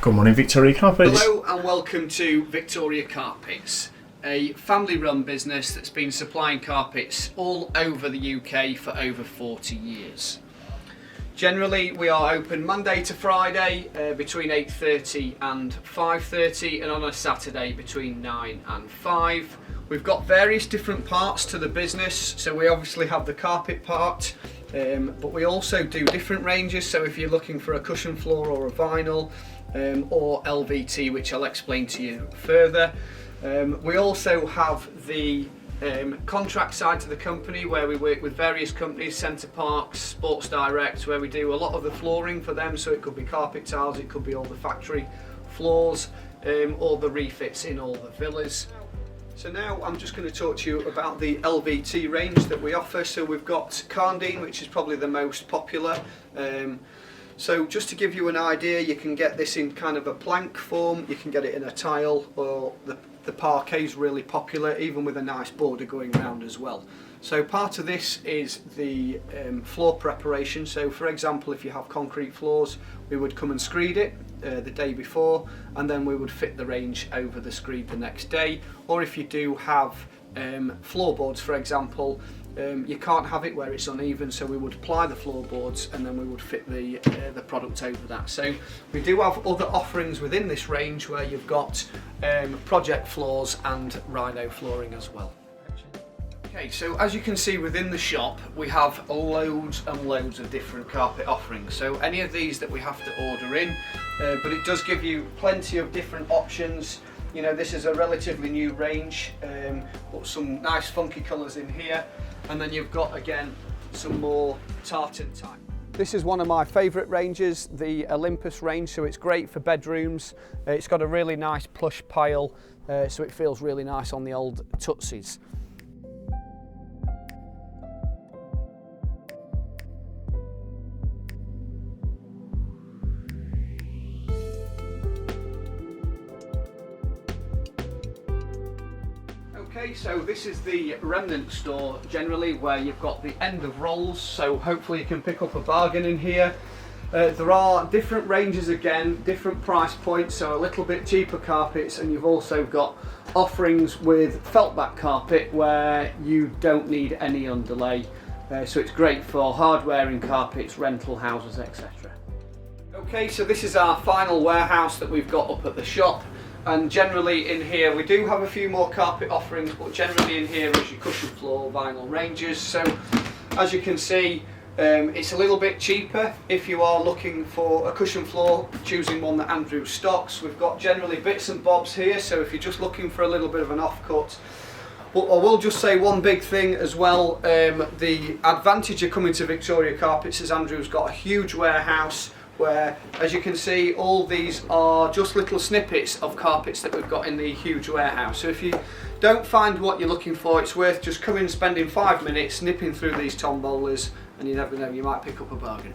Good morning, Victoria Carpets. Hello and welcome to Victoria Carpets, a family-run business that's been supplying carpets all over the UK for over 40 years. Generally, we are open Monday to Friday between 8:30 and 5:30, and on a Saturday between 9 and 5. We've got various different parts to the business, so we obviously have the carpet part, but we also do different ranges. So if you're looking for a cushion floor or a vinyl or LVT, which I'll explain to you further. We also have the contract side to the company, where we work with various companies, Centre Parks, Sports Direct, where we do a lot of the flooring for them. So it could be carpet tiles, it could be all the factory floors, or the refits in all the villas. So now I'm just going to talk to you about the LVT range that we offer. So we've got Carndine, which is probably the most popular. So just to give you an idea, you can get this in kind of a plank form, you can get it in a tile, or the parquet is really popular, even with a nice border going around as well. So part of this is the floor preparation. So for example, if you have concrete floors, we would come and screed it the day before, and then we would fit the range over the screed the next day. Or if you do have floorboards, for example, you can't have it where it's uneven, so we would apply the floorboards and then we would fit the product over that. So we do have other offerings within this range, where you've got project floors and rhino flooring as well. Okay, so as you can see within the shop, we have loads and loads of different carpet offerings. So any of these that we have to order in, but it does give you plenty of different options. You know, this is a relatively new range, but some nice funky colours in here. And then you've got, again, some more tartan type. This is one of my favourite ranges, the Olympus range, so it's great for bedrooms. It's got a really nice plush pile, so it feels really nice on the old tootsies. Okay, so this is the remnant store generally, where you've got the end of rolls, so hopefully you can pick up a bargain in here. There are different ranges, again, different price points, so a little bit cheaper carpets, and you've also got offerings with felt back carpet where you don't need any underlay, so it's great for hard wearing carpets, rental houses, etc. Okay, so this is our final warehouse that we've got up at the shop. And generally in here we do have a few more carpet offerings, but generally in here is your cushion floor vinyl ranges. So as you can see, it's a little bit cheaper if you are looking for a cushion floor, choosing one that Andrew stocks. We've got generally bits and bobs here, so if you're just looking for a little bit of an offcut. But I will just say one big thing as well, the advantage of coming to Victoria Carpets is Andrew's got a huge warehouse, where, as you can see, all these are just little snippets of carpets that we've got in the huge warehouse. So if you don't find what you're looking for, it's worth just coming and spending 5 minutes nipping through these tombolas, and you never know, you might pick up a bargain.